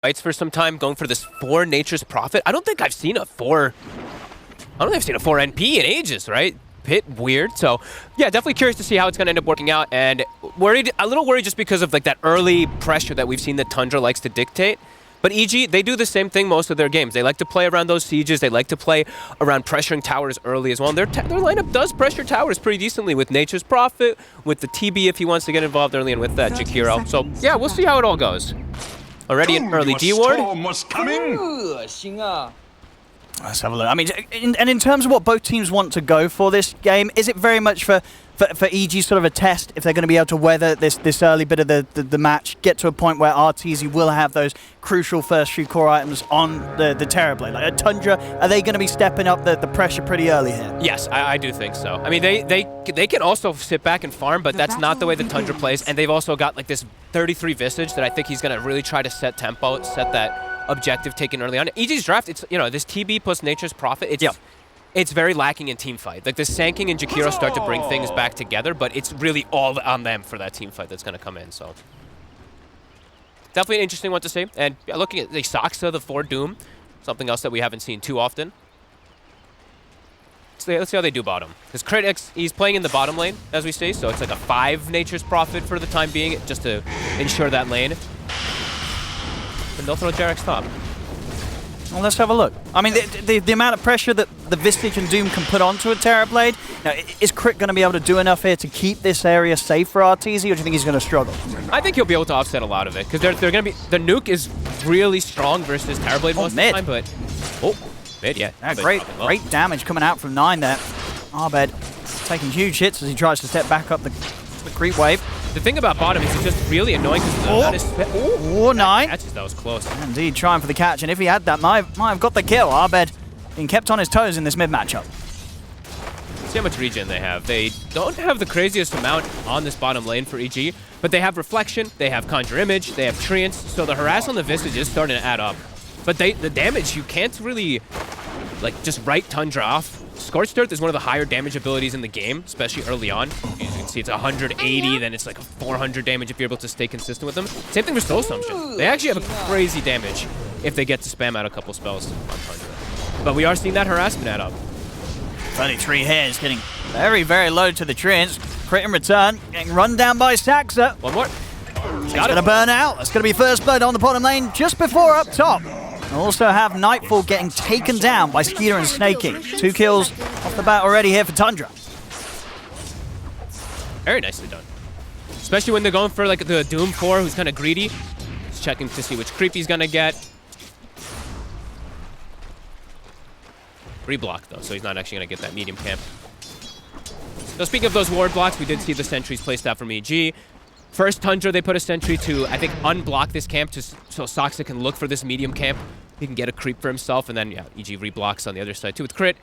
fights for some time, going for this 4 Nature's Prophet. I don't think I've seen a 4 NP in ages, right? Bit weird. So yeah, definitely curious to see how it's going to end up working out, and a little worried just because of like that early pressure that we've seen that Tundra likes to dictate. But EG, they do the same thing most of their games. They like to play around those sieges. They like to play around pressuring towers early as well. And their lineup does pressure towers pretty decently with Nature's Prophet, with the TB if he wants to get involved early, and with that Jakiro. So yeah, we'll see how it all goes. Already an early D ward. Let's have a look. I mean, in terms of what both teams want to go for this game, is it very much for EG sort of a test if they're going to be able to weather this early bit of the match, get to a point where RTZ will have those crucial first few core items on the Terrorblade? Like at Tundra, are they going to be stepping up the pressure pretty early here? Yes, I do think so. I mean, they can also sit back and farm, but that's not the way the Tundra plays. And they've also got like this 33 Visage that I think he's going to really try to set tempo, set that objective taken early on. EG's draft, it's, you know, this TB plus Nature's Prophet, it's very lacking in team fight. Like the Sanking and Jakiro start to bring things back together, but it's really all on them for that team fight that's going to come in. So definitely an interesting one to see. And looking at the Saksa, the 4 Doom, something else that we haven't seen too often. So let's see how they do bottom. Because Critics, he's playing in the bottom lane, as we see, so it's like a 5 Nature's Prophet for the time being, just to ensure that lane. And they'll throw Jarek's top. Well, let's have a look. I mean, the amount of pressure that the Visage and Doom can put onto a Terrorblade, now, is Crit going to be able to do enough here to keep this area safe for RTZ, or do you think he's going to struggle? I think he'll be able to offset a lot of it, because they're going to be... The nuke is really strong versus Terrorblade most of the time, but... Oh, mid, yeah. Great damage coming out from 9 there. Abed taking huge hits as he tries to step back up the creep wave. The thing about bottom is it's just really annoying because Oh, 9. That was close. Indeed, trying for the catch, and if he had that, might have got the kill. Abed being kept on his toes in this mid matchup. See how much regen they have. They don't have the craziest amount on this bottom lane for EG, but they have Reflection, they have Conjure Image, they have Treants, so the harass on the Visage is starting to add up. But the damage, you can't really like just write Tundra off. Scorched Earth is one of the higher damage abilities in the game, especially early on. As you can see, it's 180, then it's like 400 damage if you're able to stay consistent with them. Same thing for Soul Assumption. They actually have a crazy damage if they get to spam out a couple spells on Tundra. But we are seeing that harassment add up. 33 here is getting very, very low to the Treants. Crit in return, getting run down by Saksa. One more. He's going to burn out. That's going to be first blood on the bottom lane just before up top. Also have Nightfall getting taken down by Skeeter and Snaking. 2 kills off the bat already here for Tundra. Very nicely done. Especially when they're going for like the Doom 4 who's kind of greedy. Just checking to see which creep he's going to get. Reblock though, so he's not actually going to get that medium camp. So speaking of those ward blocks, we did see the sentries placed out from EG. First Tundra, they put a sentry to, I think, unblock this camp so Saksa can look for this medium camp. He can get a creep for himself, and then, yeah, EG reblocks on the other side, too, with Crit.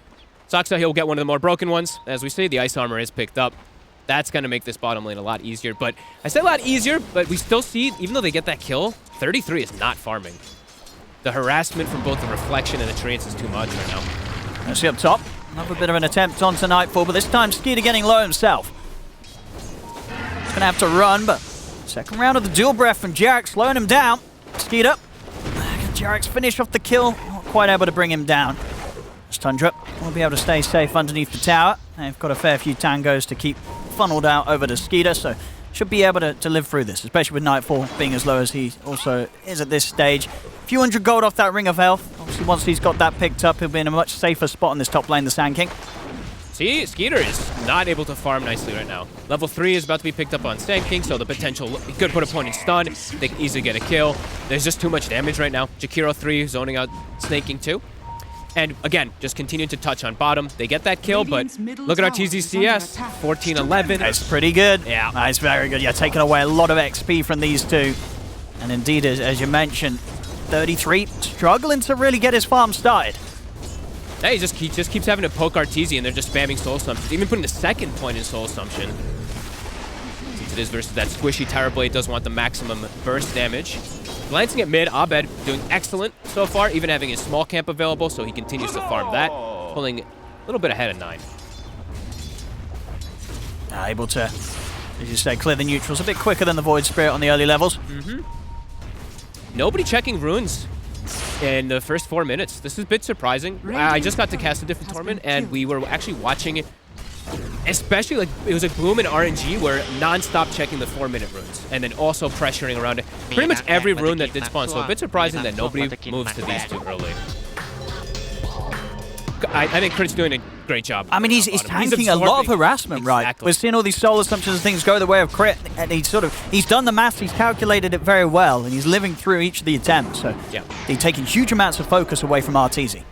Saksa, he'll get one of the more broken ones. As we see, the Ice Armor is picked up. That's going to make this bottom lane a lot easier. But I say a lot easier, but we still see, even though they get that kill, 33 is not farming. The harassment from both the Reflection and the Treants is too much right now. Let's see up top. Another bit of an attempt onto Nightfall, but this time Skeeter getting low himself. Gonna have to run, but second round of the dual breath from Jarek slowing him down. Skeeter. Jarek's finish off the kill. Not quite able to bring him down. As Tundra will be able to stay safe underneath the tower. They've got a fair few tangos to keep funneled out over to Skeeter, so should be able to live through this, especially with Nightfall being as low as he also is at this stage. A few hundred gold off that Ring of Health. Obviously, once he's got that picked up, he'll be in a much safer spot in this top lane, the Sand King. See, Skeeter is not able to farm nicely right now. Level 3 is about to be picked up on Sand King, so the potential, he could put a point in stun. They can easily get a kill. There's just too much damage right now. Jakiro 3 zoning out Snake King 2. And again, just continuing to touch on bottom. They get that kill, but look at our TZCS, 14-11. That's pretty good. Yeah. That's very good. Yeah, taking away a lot of XP from these two. And indeed, as you mentioned, 33 struggling to really get his farm started. Hey, he just keeps having to poke RTZ, and they're just spamming Soul Assumption. Even putting the second point in Soul Assumption. Since it is versus that squishy Terrorblade, does want the maximum burst damage. Glancing at mid, Abed doing excellent so far, even having his small camp available, so he continues to farm that, pulling a little bit ahead of 9. Able to, as you say, clear the neutrals a bit quicker than the Void Spirit on the early levels. nobody checking runes in the first 4 minutes. This is a bit surprising. I just got to cast a different tournament, and we were actually watching, especially like it was a boom in RNG where non-stop checking the 4-minute runes, and then also pressuring around pretty much every rune that did spawn. So a bit surprising that nobody moves to these too early. I think Crit's doing a great job. I mean, he's tanking a lot of harassment, right? We're seeing all these soul assumptions and things go the way of Crit, and he's done the maths, he's calculated it very well, and he's living through each of the attempts. So yeah, he's taking huge amounts of focus away from Arteezy.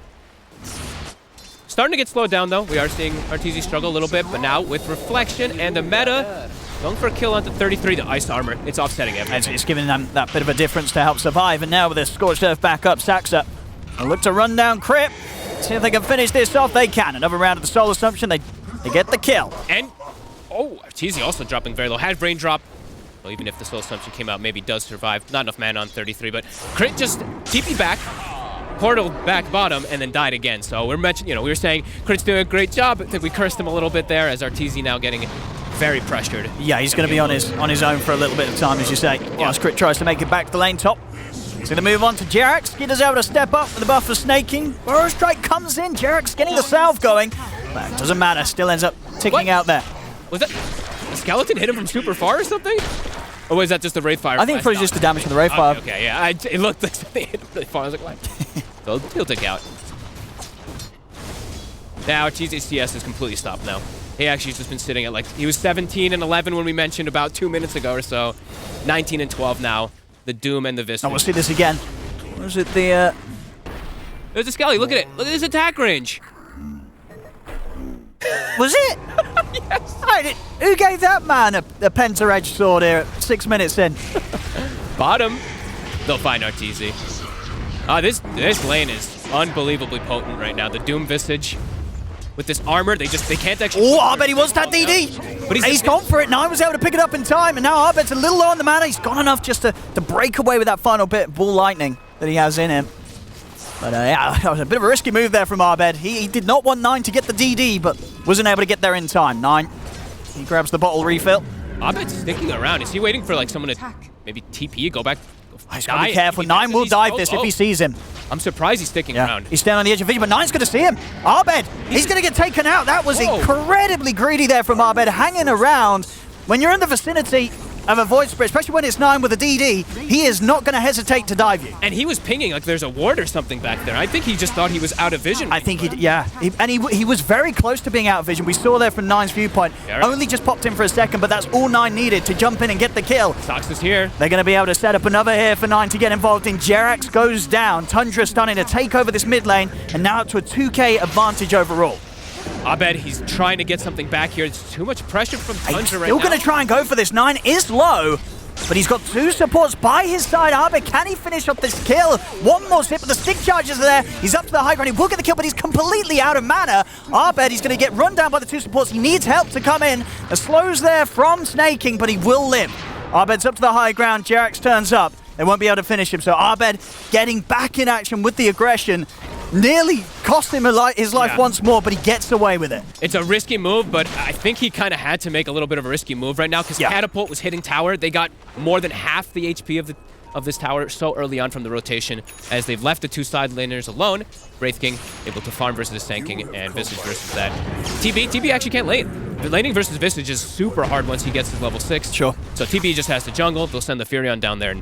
Starting to get slowed down, though. We are seeing Arteezy struggle a little bit, but now with Reflection and the meta going for a kill onto 33, the Ice Armor, it's offsetting everything. It's giving them that bit of a difference to help survive, and now with their Scorched Earth back up, Saxa will look to run down Crit. See if they can finish this off. They can. Another round of the Soul Assumption. They get the kill. And, oh, Arteezy also dropping very low. Had Brain Drop. Well, even if the Soul Assumption came out, maybe does survive. Not enough mana on 33, but Crit just TP back, portal back bottom, and then died again. So we're mentioning, we were saying Crit's doing a great job. I think we cursed him a little bit there as Arteezy now getting very pressured. Yeah, he's going to be on his own for a little bit of time, as you say. Yeah. As Crit tries to make it back to the lane top. He's going to move on to Jerax. Skitter's able to step up with the buff for snaking. Burrow Strike comes in. Jerax getting the salve going. But it doesn't matter. Still ends up ticking out there. Was that a skeleton hit him from super far or something? Or was that just the Wraithfire? I think probably just the damage from the Wraithfire. Okay, yeah. It looked like something hit him really far. I was like, what? So he'll take out. Now Arteezy's CS is completely stopped now. He actually has just been sitting at he was 17 and 11 when we mentioned about 2 minutes ago or so. 19 and 12 now. The Doom and the Visage. Oh, we'll see this again. Was it the... There's a Skelly. Look at it. Look at his attack range. Was it? Yes. Right, who gave that man a penta-edged sword here at 6 minutes in? Bottom. They'll find Arteezy. This lane is unbelievably potent right now. The Doom Visage. With this armor, they can't actually... Oh, I bet he wants that DD. But he's gone for it. Nine was able to pick it up in time, and now Arbet's a little low on the mana. He's gone enough just to break away with that final bit of Ball Lightning that he has in him. But yeah, that was a bit of a risky move there from Arbed. He did not want Nine to get the DD, but wasn't able to get there in time. Nine, he grabs the bottle refill. Arbed's sticking around. Is he waiting for someone to maybe TP, go back? He's got to be careful. Nine will dive this if he sees him. I'm surprised he's sticking around. He's standing on the edge of vision, but Nine's going to see him. Arbed, he's going to get taken out. That was incredibly greedy there from Arbed, hanging around. When you're in the vicinity of a Void Spirit, especially when it's Nine with a DD, he is not going to hesitate to dive you. And he was pinging like there's a ward or something back there. I think he just thought he was out of vision. I think he was very close to being out of vision. We saw there from Nine's viewpoint. Yeah, right. Only just popped in for a second, but that's all Nine needed to jump in and get the kill. Sox is here. They're going to be able to set up another here for Nine to get involved in. Jerax goes down. Tundra starting to take over this mid lane, and now up to a 2k advantage overall. Abed, he's trying to get something back here. It's too much pressure from Tundra right now. He's still going to try and go for this. Nine is low, but he's got two supports by his side. Abed, can he finish up this kill? One more hit, but the stick charges are there. He's up to the high ground. He will get the kill, but he's completely out of mana. Abed, he's going to get run down by the two supports. He needs help to come in. The slow's there from snaking, but he will live. Abed's up to the high ground. Jerax turns up. They won't be able to finish him, so Abed getting back in action with the aggression. Nearly cost him his life once more, but he gets away with it. It's a risky move, but I think he kind of had to make a little bit of a risky move right now because Catapult was hitting tower. They got more than half the HP of this tower so early on from the rotation as they've left the two side laners alone. Wraith King able to farm versus the Sand King and Visage versus that. TB actually can't lane. The laning versus Visage is super hard once he gets to level 6. Sure. So TB just has to jungle. They'll send the Furion down there and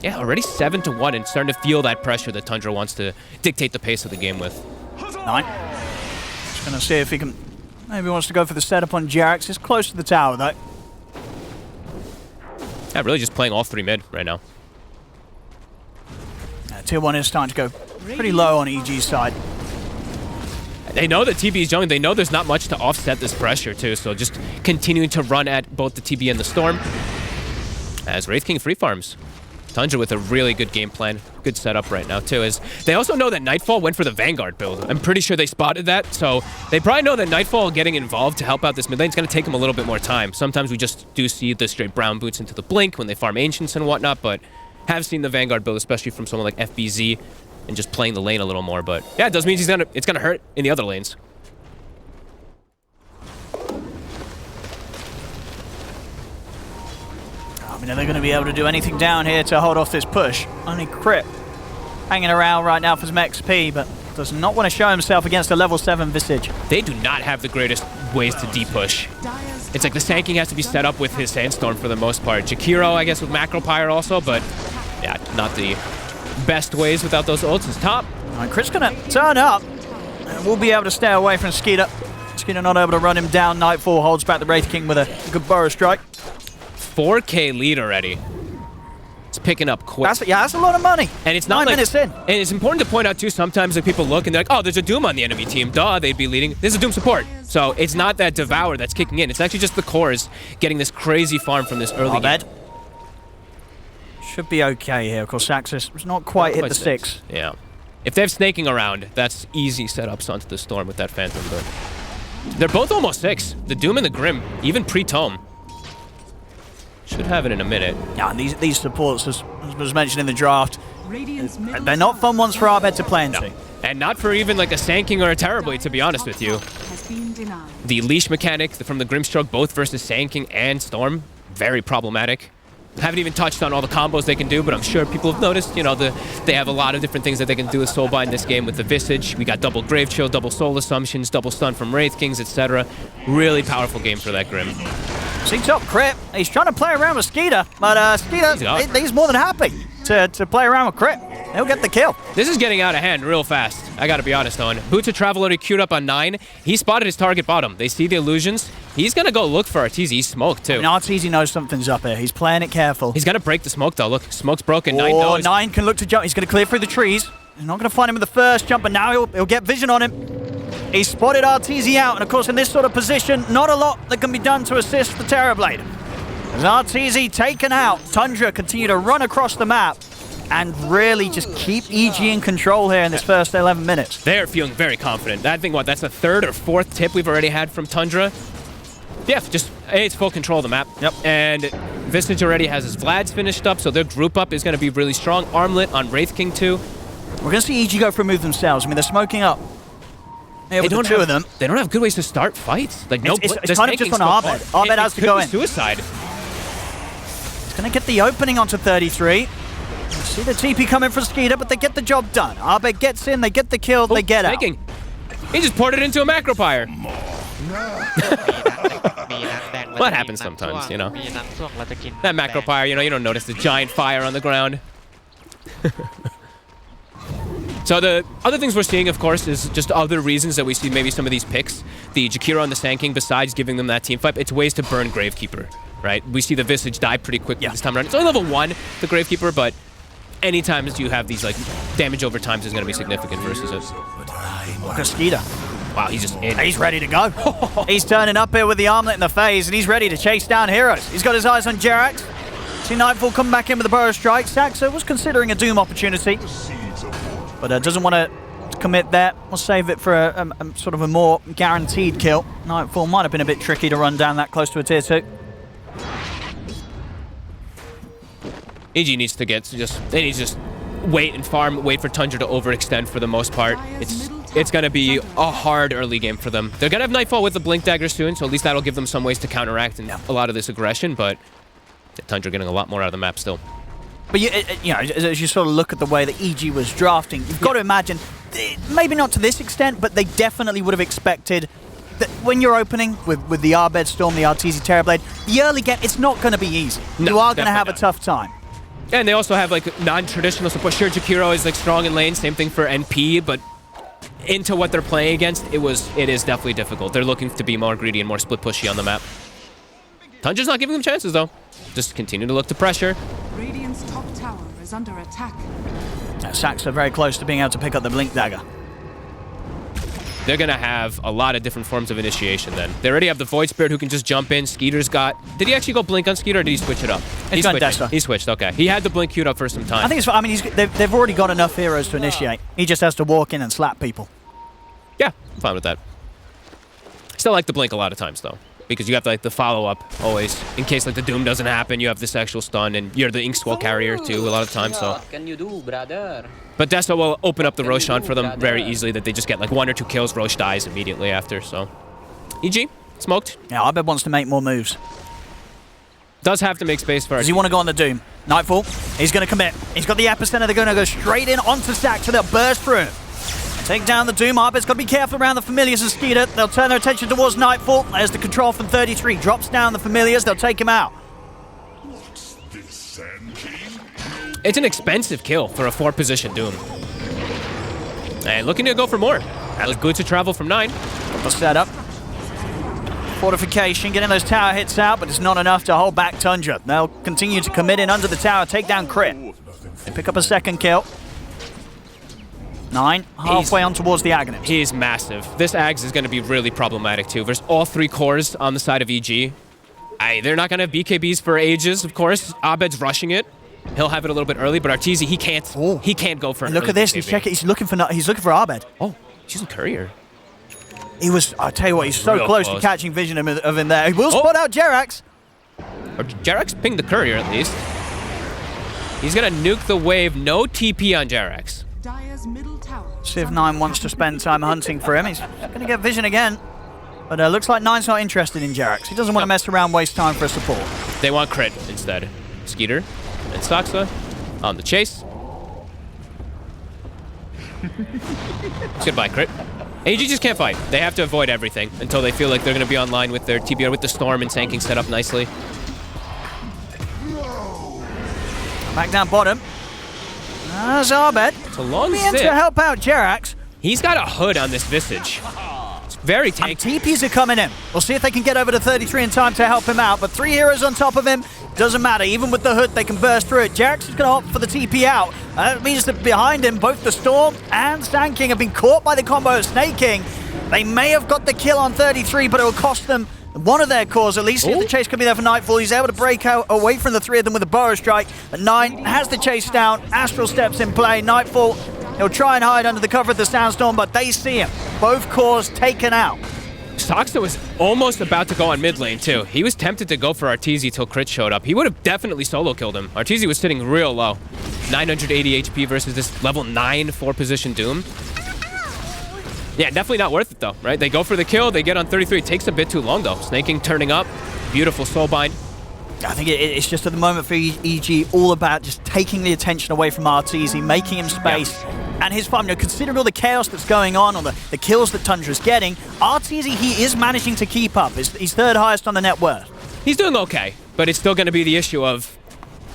yeah, already 7-1 and starting to feel that pressure that Tundra wants to dictate the pace of the game with. Nine. Just going to see if he can... Maybe wants to go for the setup on Jerax. It's close to the tower, though. Yeah, really just playing all 3 mid right now. Tier 1 is starting to go pretty low on EG's side. They know that TB is young. They know there's not much to offset this pressure, too. So just continuing to run at both the TB and the Storm. As Wraith King free farms. Tundra with a really good game plan, good setup right now too, is they also know that Nightfall went for the Vanguard build. I'm pretty sure they spotted that, so they probably know that Nightfall getting involved to help out this mid lane is going to take them a little bit more time. Sometimes we just do see the straight brown boots into the blink when they farm Ancients and whatnot, but have seen the Vanguard build, especially from someone like FBZ, and just playing the lane a little more. But yeah, it does mean it's gonna hurt in the other lanes. Are they going to be able to do anything down here to hold off this push? Only Crip hanging around right now for some XP, but does not want to show himself against a level 7 Visage. They do not have the greatest ways to deep-push. It's like the Sanking has to be set up with his Sandstorm for the most part. Jakiro, I guess, with Macro Pyre also, but yeah, not the best ways without those ults. Is top. Chris going to turn up, and we'll be able to stay away from Skeeter. Skeeter not able to run him down. Nightfall holds back the Wraith King with a good Burrow Strike. 4K lead already. It's picking up quick. That's a lot of money. And it's not 9 minutes in. And it's important to point out too, sometimes like people look and they're like, oh, there's a Doom on the enemy team. Duh, they'd be leading. There's a Doom support. So it's not that Devour that's kicking in. It's actually just the cores getting this crazy farm from this early game. Should be okay here. Of course, Saxus was not quite hit the 6. Yeah. If they have snaking around, that's easy setups onto the Storm with that Phantom. But they're both almost 6. The Doom and the Grim, even pre-Tome. Should have it in a minute. Yeah, and these supports, as was mentioned in the draft, they're not fun ones for Abed to play into. No. And not for even like a Sanking or a Terribly, to be honest with you. The leash mechanic from the Grimstroke, both versus Sanking and Storm, very problematic. Haven't even touched on all the combos they can do, but I'm sure people have noticed, you know, they have a lot of different things that they can do with Soulbind in this game with the Visage. We got double Grave Chill, double Soul Assumptions, double stun from Wraith Kings, etc. Really powerful game for that Grim. See top Crip. He's trying to play around with Skeeter, but Skeeter, he's more than happy to play around with Crip. He'll get the kill. This is getting out of hand real fast. I gotta be honest, Owen. Boots of Travel already queued up on 9. He spotted his target bottom. They see the illusions. He's gonna go look for Arteezy. He's smoked too. I mean, Arteezy knows something's up here. He's playing it careful. He's gotta break the smoke though. Look, smoke's broken. 9 knows. knows. 9 can look to jump. He's gonna clear through the trees. He's not gonna find him with the first jump, but now he'll get vision on him. He spotted Arteezy out, and of course in this sort of position, not a lot that can be done to assist the Terrorblade. As Arteezy taken out, Tundra continue to run across the map and really just keep EG in control here in this first 11 minutes. They're feeling very confident. I think, that's the 3rd or 4th tip we've already had from Tundra. Yeah, just, it's full control of the map. Yep. And Visage already has his Vlads finished up, so their group up is going to be really strong. Armlet on Wraith King too. We're going to see EG go for a move themselves. I mean, they're smoking up. Yeah, with the two of them. They don't have good ways to start fights. Like, it's kind of just on Abed. Abed has to go in. Suicide. He's going to get the opening onto 33. See the TP coming from Skeeter, but they get the job done. Abed gets in, they get the kill, they get out. He just poured it into a Macro Pyre. What happens sometimes, you know? That Macro Pyre, you don't notice the giant fire on the ground. So the other things we're seeing, of course, is just other reasons that we see maybe some of these picks. The Jakiro and the Sanking, besides giving them that team fight, it's ways to burn Gravekeeper, right? We see the Visage die pretty quickly this time around. It's only level 1, the Gravekeeper, but anytime you have these, like, damage over times is going to be significant versus us. Look at Skeeter. Wow, he's just in. He's ready to go. He's turning up here with the armlet in the phase, and he's ready to chase down heroes. He's got his eyes on Jerax. See Nightfall come back in with the Burrow Strike. Saxo was considering a Doom opportunity, but doesn't want to commit that. We'll save it for a sort of a more guaranteed kill. Nightfall might have been a bit tricky to run down that close to a tier 2. EG needs to they need to just wait and farm, wait for Tundra to overextend for the most part. It's going to be a hard early game for them. They're going to have Nightfall with the Blink Dagger soon, so at least that'll give them some ways to counteract and a lot of this aggression, but Tundra getting a lot more out of the map still. But as you sort of look at the way that EG was drafting, you've got to imagine, maybe not to this extent, but they definitely would have expected that when you're opening with the Abed Storm, the Arteezy Terrorblade, the early game, it's not going to be easy. No, you are going to have a tough time. And they also have like non-traditional support. Sure, Jakiro is like strong in lane, same thing for NP, but into what they're playing against, it is definitely difficult. They're looking to be more greedy and more split pushy on the map. Tundra's not giving them chances though. Just continue to look to pressure. Radiant's top tower is under attack. Saxo very close to being able to pick up the Blink Dagger. They're going to have a lot of different forms of initiation then. They already have the Void Spirit who can just jump in. Skeeter's got... Did he actually go Blink on Skeeter or did he switch it up? He switched, okay. He had the Blink queued up for some time. I think it's... I mean, they've already got enough heroes to initiate. He just has to walk in and slap people. Yeah, I'm fine with that. Still like the Blink a lot of times though. Because you have like the follow-up always. In case like the Doom doesn't happen, you have this actual stun and you're the Ink Swell carrier too a lot of times, so... What can you do, brother? But Deso will open up the Roshan for them very easily, that they just get like 1 or 2 kills, Rosh dies immediately after, so... EG, smoked. Yeah, Abed wants to make more moves. Does have to make space for Does he want to go on the Doom? Nightfall, he's going to commit. He's got the epicenter. They're going to go straight in onto Sack, so they'll burst through him. Take down the Doom. Arbit's got to be careful around the Familiars and Skeeter. They'll turn their attention towards Nightfall. There's the control from 33. Drops down the Familiars. They'll take him out. It's an expensive kill for a 4-position Doom. And looking to go for more. That was good to travel from 9. The setup. Fortification, getting those tower hits out, but it's not enough to hold back Tundra. They'll continue to commit in under the tower, take down crit. They pick up a second kill. 9, halfway on towards the Aghanim. He's massive. This Ags is going to be really problematic too. There's all 3 cores on the side of EG. They're not going to have BKBs for ages, of course. Abed's rushing it. He'll have it a little bit early, but Arteezy, he can't. Oh. He can't go for. Look at this. He's checking. He's looking for Abed. Oh, he's a courier. He was. I tell you what, he's so close to catching vision of him there. He will spot out Jerax. Or Jerax pinged the courier at least. He's gonna nuke the wave. No TP on Jerax. Dire's middle tower. Civ 9 wants to spend time hunting for him. He's going to get vision again. But looks like 9's not interested in Jerax. He doesn't want to mess around, waste time for a support. They want crit instead. Skeeter and Saxa on the chase. Goodbye, crit. AG just can't fight. They have to avoid everything until they feel like they're going to be online with their TBR, with the Storm and Sanking set up nicely. Back down bottom. There's Abed. It's a long zip. zip. To help out Jerax. He's got a hood on this Visage. It's very tanky. And TPs are coming in. We'll see if they can get over to 33 in time to help him out. But 3 heroes on top of him. Doesn't matter. Even with the hood, they can burst through it. Jerax is going to opt for the TP out. That means that behind him, both the Storm and Sanking have been caught by the combo of Snaking. They may have got the kill on 33, but it will cost them one of their cores. At least see if the chase can be there for Nightfall. He's able to break out away from the 3 of them with a Burrow Strike. But 9 has the chase down. Astral steps in play. Nightfall, he'll try and hide under the cover of the Sandstorm, but they see him. Both cores taken out. Saxa was almost about to go on mid lane too. He was tempted to go for Arteezy till crit showed up. He would have definitely solo killed him. Arteezy was sitting real low. 980 HP versus this level 9 4-position Doom. Yeah, definitely not worth it though, right? They go for the kill, they get on 33. It takes a bit too long though. Snaking turning up. Beautiful soulbind. I think it's just at the moment for EG all about just taking the attention away from Arteezy, making him space. And his farm, considering all the chaos that's going on, or the kills that Tundra's getting, Arteezy, he is managing to keep up. He's 3rd highest on the net worth. He's doing okay, but it's still going to be the issue of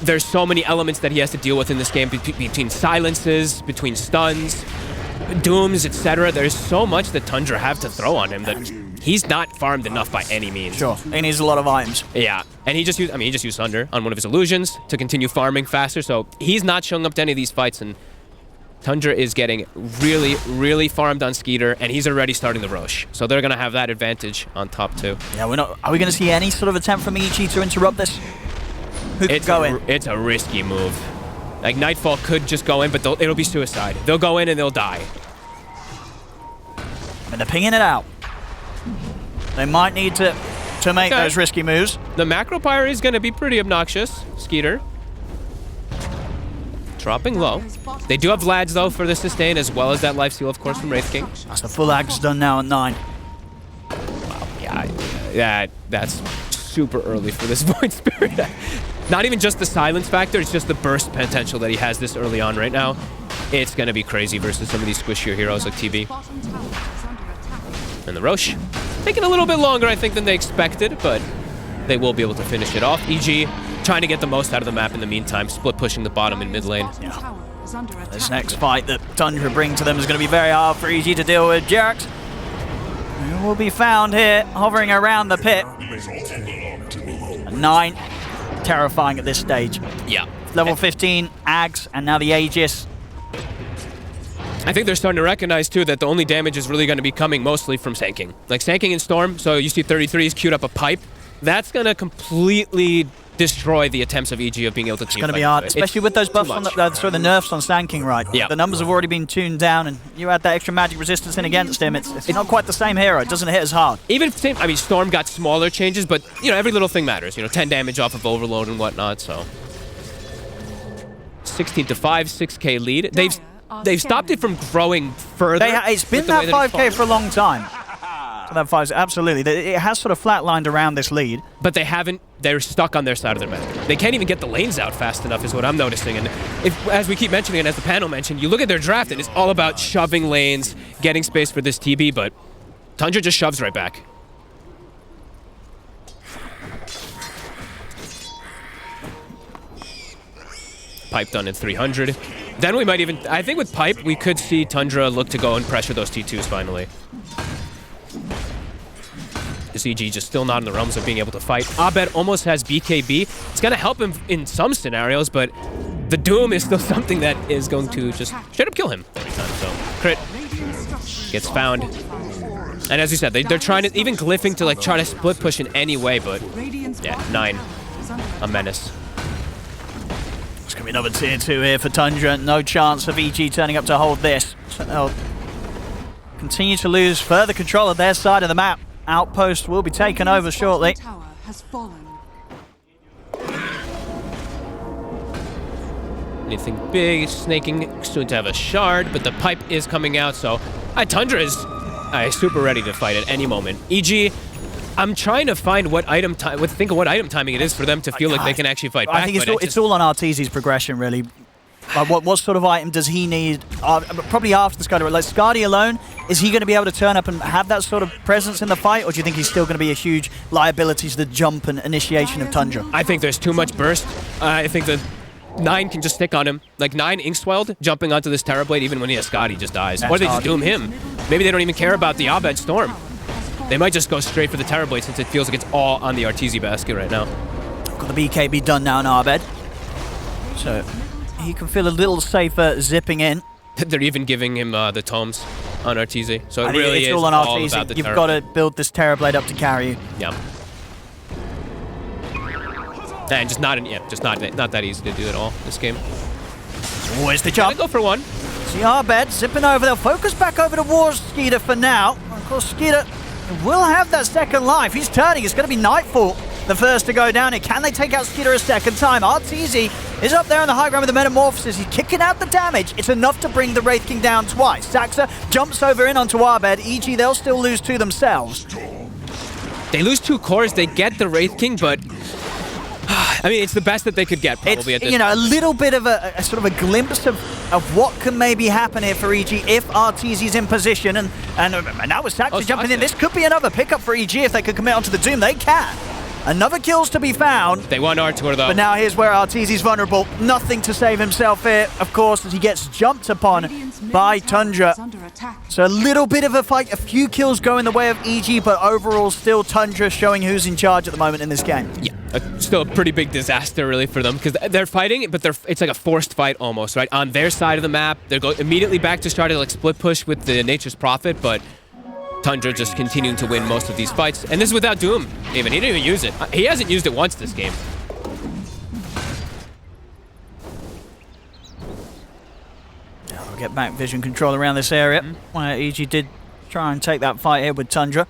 there's so many elements that he has to deal with in this game, between silences, between stuns, dooms, etc. There's so much that Tundra have to throw on him that he's not farmed enough by any means. Sure, he needs a lot of items. Yeah, and he just used Thunder on one of his illusions to continue farming faster, so he's not showing up to any of these fights, and Tundra is getting really, really farmed on Skeeter, and he's already starting the Roche. So they're going to have that advantage on top too. Yeah, are we going to see any sort of attempt from EG to interrupt this? Who could go in? It's a risky move. Like, Nightfall could just go in, but it'll be suicide. They'll go in and they'll die. And they're pinging it out. They might need to make those risky moves. The Macro Pyre is going to be pretty obnoxious. Skeeter dropping low. They do have Lads, though, for the sustain, as well as that life steal, of course, from Wraith King. That's the full Ags done now at 9. Wow, yeah, that's super early for this Void Spirit. Not even just the silence factor, it's just the burst potential that he has this early on right now. It's going to be crazy versus some of these squishier heroes like TB. And the Roche. Taking a little bit longer, I think, than they expected, but they will be able to finish it off. EG trying to get the most out of the map in the meantime, split pushing the bottom in mid lane. Yeah. This next fight that Tundra bring to them is going to be very hard for EG to deal with. Jerax will be found here, hovering around the pit. 9, terrifying at this stage. Yeah. Level 15, Ags, and now the Aegis. I think they're starting to recognize, too, that the only damage is really going to be coming mostly from Sanking. Like, Sanking and Storm, so you see 33's queued up a pipe. That's going to completely destroy the attempts of EG of being able to team fight. It's going to be hard, especially with those buffs on the nerfs on Sanking, right? Yeah. The numbers have already been tuned down, and you add that extra magic resistance in against him. It's not quite the same hero. It doesn't hit as hard. Even if Storm got smaller changes, but, every little thing matters. 10 damage off of Overload and whatnot, so. 16-5, 6K lead. They've stopped it from growing further. It's been that 5K for a long time. That five, absolutely. It has sort of flatlined around this lead. But they haven't, they're stuck on their side of their map. They can't even get the lanes out fast enough is what I'm noticing. And if, as we keep mentioning and as the panel mentioned, you look at their draft and it's all about shoving lanes, getting space for this TB, but Tundra just shoves right back. Pipe done in 300. Then we might even, I think with Pipe, we could see Tundra look to go and pressure those T2s finally. This EG just still not in the realms of being able to fight. Abed almost has BKB. It's going to help him in some scenarios, but the Doom is still something that is going to just straight up kill him every time. So Crit gets found. And as you said, they're trying to, even glyphing to like try to split push in any way, but yeah, 9. A menace. It's going to be another tier 2 here for Tundra. No chance of EG turning up to hold this. So they'll continue to lose further control of their side of the map. Outpost will be taken over shortly. Tower has fallen. Anything big, snaking, soon to have a shard, but the pipe is coming out, so Tundra is super ready to fight at any moment. EG, I'm trying to find what item think of what item timing it is for them to feel like they can actually fight back. I think it's all on Arteezy's progression, really. Like what sort of item does he need? Probably after the Skadi. Like Skadi alone, is he going to be able to turn up and have that sort of presence in the fight, or do you think he's still going to be a huge liability to the jump and initiation of Tundra? I think there's too much burst. I think that 9 can just stick on him. Like 9 Inkswelled jumping onto this Terrorblade, even when he has Skadi, just dies. Or they just doom him. Maybe they don't even care about the Abed Storm. They might just go straight for the Terrorblade since it feels like it's all on the Arteezy basket right now. Got the BKB done now in Abed. So he can feel a little safer zipping in. They're even giving him the tomes on Arteezy. So it really is all on Arteezy. about the You've got to build this Terrorblade up to carry you. Yeah. And just not that easy to do at all this game. Always the jump. Go for one. See Abed zipping over. They'll focus back over towards Skeeter for now. Of course, Skeeter will have that second life. He's turning. It's going to be Nightfall, the first to go down. And can they take out Skeeter a second time? Arteezy is up there on the high ground with the Metamorphosis. He's kicking out the damage. It's enough to bring the Wraith King down twice. Saxa jumps over in onto Abed. EG, they'll still lose 2 themselves. They lose 2 cores. They get the Wraith King, but I mean, it's the best that they could get probably at this point. A little bit of a sort of a glimpse of what can maybe happen here for EG if Arteezy's in position. And now with Saxa jumping in, this could be another pickup for EG if they could commit onto the Doom. They can. Another kill's to be found. They want Artur though. But now here's where Arteezy's vulnerable. Nothing to save himself here, of course, as he gets jumped upon by Tundra. So a little bit of a fight, a few kills going the way of EG, but overall still Tundra showing who's in charge at the moment in this game. Yeah, still a pretty big disaster really for them because they're fighting, but it's like a forced fight almost, right? On their side of the map, they're going immediately back to try to like split push with the Nature's Prophet, but Tundra just continuing to win most of these fights. And this is without Doom, even. He didn't even use it. He hasn't used it once this game. We'll get back vision control around this area. EG did try and take that fight here with Tundra.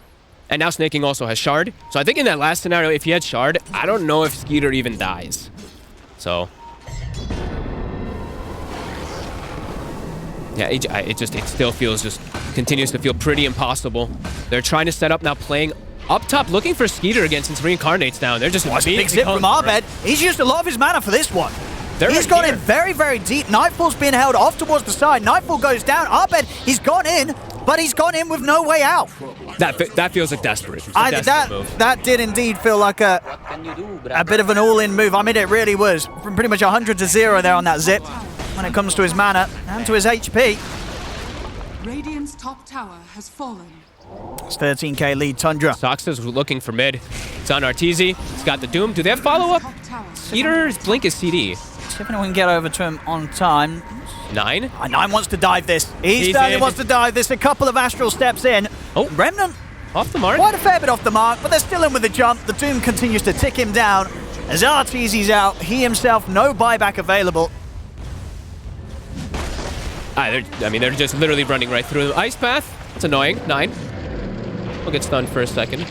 And now Snaking also has Shard. So I think in that last scenario, if he had Shard, I don't know if Skeeter even dies. So yeah, it still feels continues to feel pretty impossible. They're trying to set up now, playing up top, looking for Skeeter again since Reincarnate's down. They're just big zip from Abed. He's used a lot of his mana for this one. He's gone in very, very deep. Nightfall's being held off towards the side. Nightfall goes down. Abed, he's gone in, but he's gone in with no way out. That feels like desperate. Move. That did indeed feel like a bit of an all-in move. I mean, it really was. From pretty much 100 to 0 there on that zip when it comes to his mana and to his HP. Radiant's top tower has fallen. It's 13k lead, Tundra. Soxa's looking for mid. It's on Arteezy. He's got the Doom. Do they have follow-up? Skeeter's Blink is CD. See if anyone can get over to him on time. 9? 9 wants to dive this. He certainly wants to dive this. A couple of Astral steps in. Oh, Remnant. Off the mark. Quite a fair bit off the mark, but they're still in with the jump. The Doom continues to tick him down. As Arteezy's out, he himself, no buyback available. They're just literally running right through the Ice Path. It's annoying. 9. We'll get stunned for a second.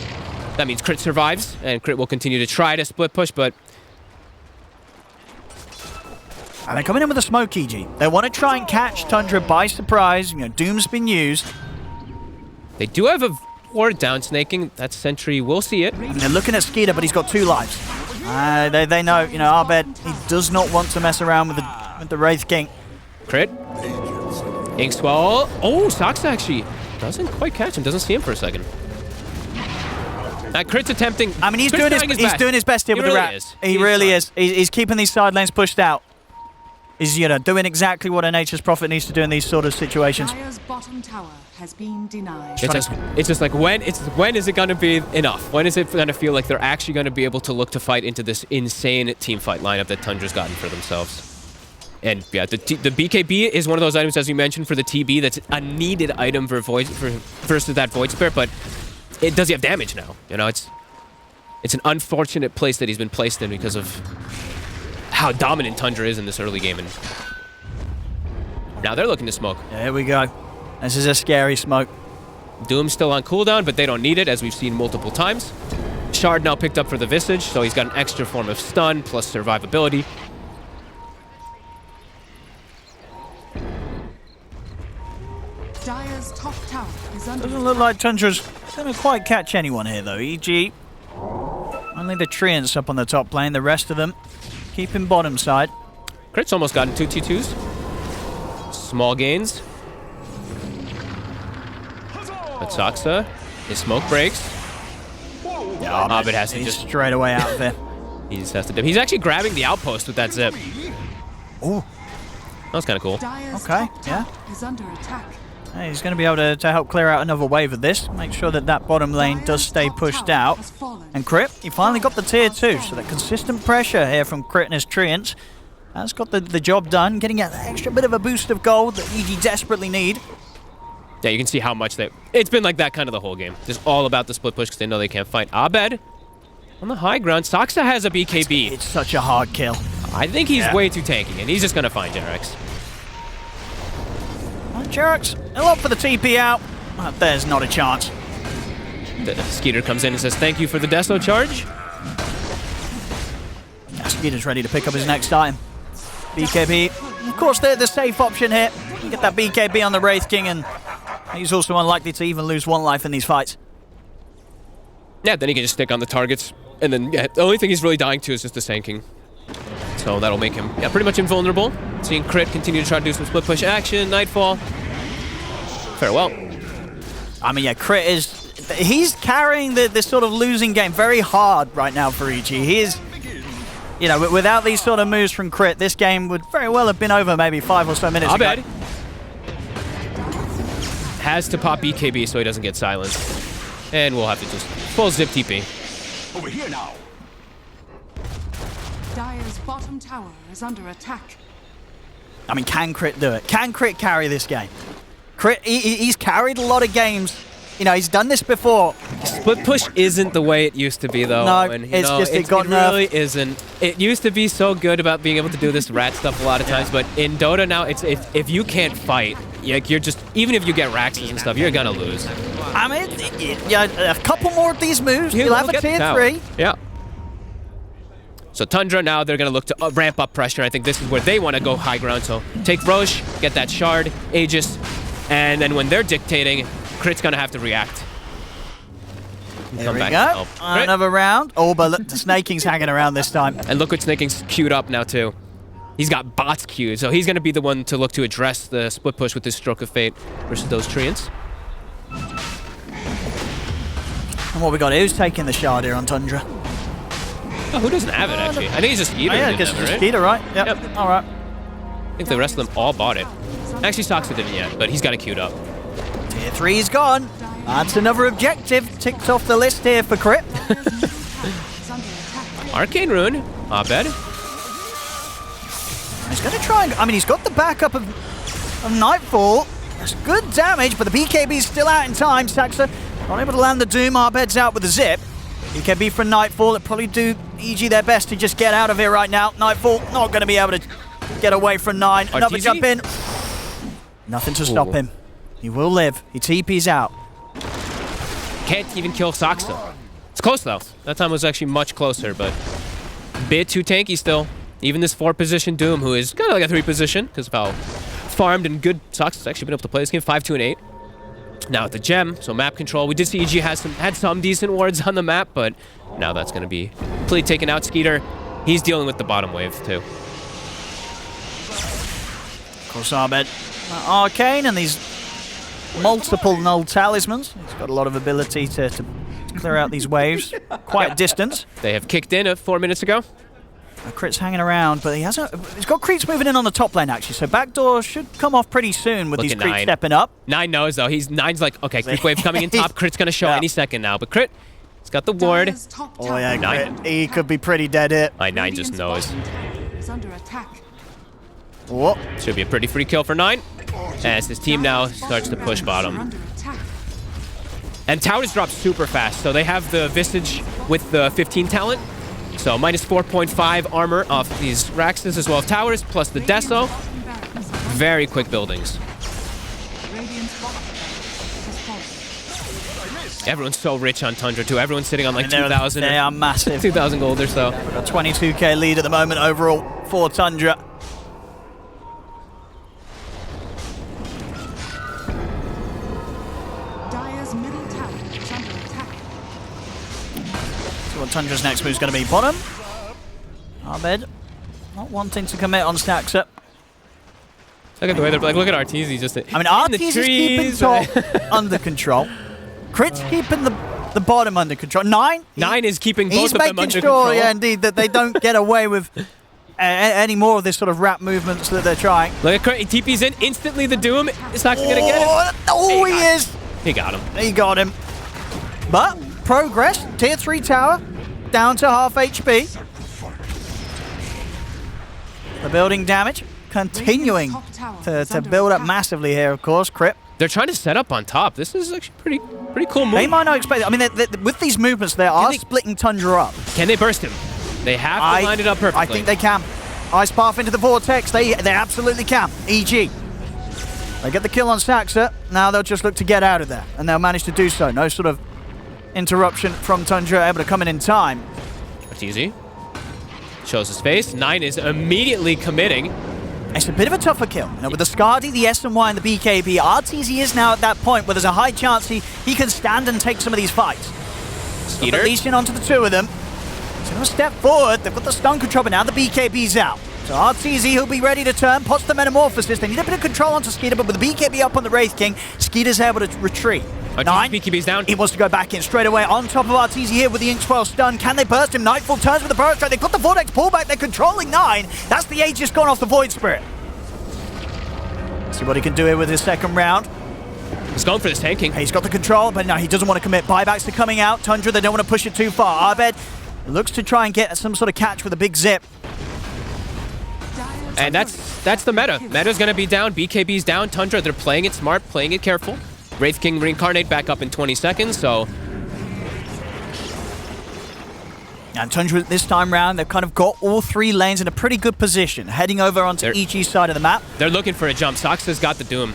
That means Crit survives, and Crit will continue to try to split push, but... And they're coming in with a smoke, EG. They want to try and catch Tundra by surprise. Doom's been used. They do have a or down snaking. That sentry will see it. And they're looking at Skeeter, but he's got 2 lives. They know, you know, Abed, he does not want to mess around with the Wraith King. Crit. Inkswell. Oh, Sox actually doesn't quite catch him. Doesn't see him for a second. Crit's attempting. I mean, he's doing his best here with the rat. He really is. He's keeping these side lanes pushed out. He's, you know, doing exactly what a Nature's Prophet needs to do in these sort of situations. Dire's bottom tower has been denied. It's just like when is it gonna be enough? When is it gonna feel like they're actually gonna be able to look to fight into this insane team fight lineup that Tundra's gotten for themselves? And yeah, the BKB is one of those items, as you mentioned, for the TB that's a needed item versus that Void Spirit, but does he have damage now? You know, it's an unfortunate place that he's been placed in because of how dominant Tundra is in this early game. And now they're looking to smoke. There we go. This is a scary smoke. Doom's still on cooldown, but they don't need it, as we've seen multiple times. Shard now picked up for the Visage, so he's got an extra form of stun plus survivability. Dire's top tower is under Doesn't look like Tundra's going to quite catch anyone here, though. EG, only the Treants up on the top lane. The rest of them keeping bottom side. Crit's almost gotten 2 T2s. Small gains. But Soxa, his smoke breaks. Yeah, Abed has to he's just straight away out of there. He just has to dip. He's actually grabbing the outpost with that zip. Ooh. That was kind of cool. Dire's Okay, top yeah. tower is under attack. Hey, he's going to be able to help clear out another wave of this. Make sure that that bottom lane does stay pushed out. And Crit, he finally got the tier 2, so that consistent pressure here from Crit and his Treants has got the job done, getting an extra bit of a boost of gold that EG desperately need. Yeah, you can see how much it's been like that kind of the whole game. Just all about the split push because they know they can't fight. Abed on the high ground. Soxa has a BKB. It's such a hard kill. I think he's way too tanky, and he's just going to find Jarex. Jarex, he'll opt for the TP out. There's not a chance. The Skeeter comes in and says, thank you for the Deso charge. Skeeter's ready to pick up his next item. BKB. Of course, they're the safe option here. You get that BKB on the Wraith King, and he's also unlikely to even lose 1 life in these fights. Yeah, then he can just stick on the targets. And then, yeah, the only thing he's really dying to is just the Sand King. So that'll make him, yeah, pretty much invulnerable. Seeing Crit continue to try to do some split push action. Nightfall. Farewell. I mean, yeah, Crit he's carrying this sort of losing game very hard right now for EG. He is, you know, without these sort of moves from Crit, this game would very well have been over maybe 5 or so minutes ago. Abed has to pop BKB so he doesn't get silenced. And we'll have to just full zip TP. Over here now. Dire's bottom tower is under attack. I mean, can Crit do it? Can Crit carry this game? Crit, he's carried a lot of games. You know, he's done this before. Split push isn't the way it used to be, though. No, and, it's just it got really nerfed. isn't. It used to be so good about being able to do this rat stuff a lot of times, but in Dota now, it's if you can't fight, like you're just, even if you get Raxes and stuff, you're gonna lose. I mean, yeah, a couple more of these moves, you'll have a tier 3. Yeah. So Tundra now, they're going to look to ramp up pressure. I think this is where they want to go high ground. So take Roche, get that Shard, Aegis, and then when they're dictating, Crit's going to have to react. There we go. Another round. Oh, but look, the Snaking's hanging around this time. And look what Snaking's queued up now, too. He's got bots queued, so he's going to be the one to look to address the split push with this Stroke of Fate versus those Treants. And what we got? Who's taking the Shard here on Tundra? Oh, who doesn't have it, actually? I think he's just Skeeter. Yeah, I guess it's Skeeter, right? Yep. All right. I think the rest of them all bought it. Actually, Soxa didn't yet, but he's got it queued up. Tier 3's gone. That's another objective ticked off the list here for Crit. Arcane Rune, Abed. He's going to try and... I mean, he's got the backup of Nightfall. That's good damage, but the BKB's still out in time. Saxa not able to land the Doom. Abed's out with the zip. BKB for Nightfall. It'll probably do EG their best to just get out of here right now. Nightfall not going to be able to get away from 9. Another jump in. Nothing to stop him. He will live. He TP's out. Can't even kill Soxa. It's close, though. That time was actually much closer, but a bit too tanky still. Even this 4-position Doom, who is kind of like a 3-position, because of how farmed and good Soxa's actually been able to play this game. 5, 2, and 8. Now with the gem, so map control. We did see EG had some decent wards on the map, but now that's going to be completely taken out. Skeeter, he's dealing with the bottom wave too. Of course, Abed, Arcane, and these multiple null talismans. He's got a lot of ability to clear out these waves quite a distance. They have kicked in 4 minutes ago. Crit's hanging around, but he's got creeps moving in on the top lane, actually, so backdoor should come off pretty soon with these creeps stepping up. 9 knows, though. Nine's like, okay, creep wave coming in top. Crit's going to show any second now, but Crit, he's got the ward. Oh, yeah, Crit. He could be pretty dead here. 9 just knows. Whoop. Should be a pretty free kill for 9, as his team now starts to push bottom. And towers drop super fast, so they have the Visage with the 15 talent. So minus 4.5 armor off these Raxes as well as towers, plus the Deso. Very quick buildings. Everyone's so rich on Tundra too. Everyone's sitting on like 2,000. They are massive. 2,000 gold or so. A 22k lead at the moment overall for Tundra. What Tundra's next move is going to be. Bottom. Abed not wanting to commit on Staxa. Look at the way they're like, look at Arteezy just. I mean, Arteezy's keeping top under control. Crit's keeping the bottom under control. 9 is keeping both of them under control. He's making sure, yeah, indeed, that they don't get away with any more of this sort of wrap movements that they're trying. Look at Crit. He TP's in instantly. The Doom. Staxa going to get it. Oh, he is. He got him. He got him. But progress. Tier 3 tower. Down to half HP. The building damage continuing to build up massively here, of course. Crit. They're trying to set up on top. This is actually pretty cool move. They might not expect it. I mean, with these movements, they are splitting Tundra up. Can they burst him? They have to line it up perfectly. I think they can. Ice Path into the Vortex. They absolutely can. EG. They get the kill on Staxa. Now they'll just look to get out of there. And they'll manage to do so. No sort of interruption from Tundra, able to come in time. Arteezy shows his face. 9 is immediately committing. It's a bit of a tougher kill. You know, with the Skadi, the SNY, and the BKB, Arteezy is now at that point where there's a high chance he can stand and take some of these fights. Skeeter. Unleashing onto the two of them. He's going to step forward. They've got the stun control, but now the BKB's out. So Arteezy, he'll be ready to turn. Pots the Metamorphosis. They need a bit of control onto Skeeter, but with the BKB up on the Wraith King, Skeeter's able to retreat. 9, BKB's down. He wants to go back in straight away on top of Arteezy here with the Ink Swell stun. Can they burst him? Nightfall turns with the Burrow Strike. They've got the Vortex pullback. They're controlling 9. That's the Aegis gone off the Void Spirit. See what he can do here with his second round. He's going for this tanking. He's got the control, but no, he doesn't want to commit. Buybacks are coming out. Tundra, they don't want to push it too far. Abed looks to try and get some sort of catch with a big zip. And that's the meta. Meta's going to be down. BKB's down. Tundra, they're playing it smart, playing it careful. Wraith King reincarnate back up in 20 seconds, so... And Tundra this time round, they've kind of got all 3 lanes in a pretty good position, heading over onto EG's side of the map. They're looking for a jump. Saxa's got the Doom.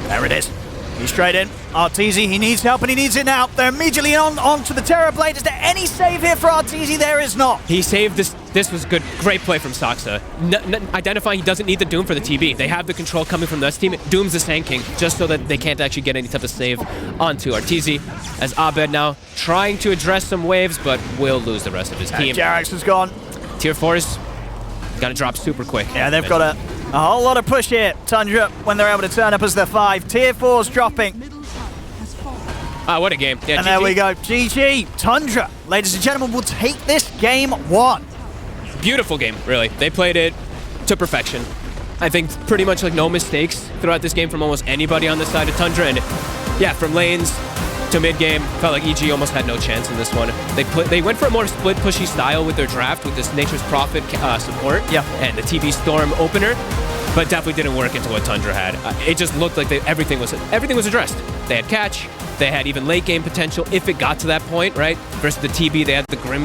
There it is. He's straight in. Arteezy, he needs help and he needs it now. They're immediately onto the Terror Blade. Is there any save here for Arteezy? There is not. He saved this. This was good. Great play from Saxa. Identifying he doesn't need the Doom for the TB. They have the control coming from this team. Doom's the Sand King, just so that they can't actually get any type of save onto Arteezy. As Abed now trying to address some waves, but will lose the rest of his team. Jarax is gone. Tier 4's got to drop super quick. Yeah, they've got a whole lot of push here. Tundra, when they're able to turn up as their 5. Tier 4's dropping. Ah, what a game. Yeah, and GG. there we go. GG. Tundra, ladies and gentlemen, will take this game 1. Beautiful game, really. They played it to perfection. I think pretty much like no mistakes throughout this game from almost anybody on the side of Tundra. And yeah, from lanes to mid-game, felt like EG almost had no chance in this one. They went for a more split pushy style with their draft with this Nature's Prophet support and the TB Storm opener, but definitely didn't work into what Tundra had. It just looked like everything was addressed. They had catch, they had even late game potential if it got to that point, right? Versus the TB, they had the Grim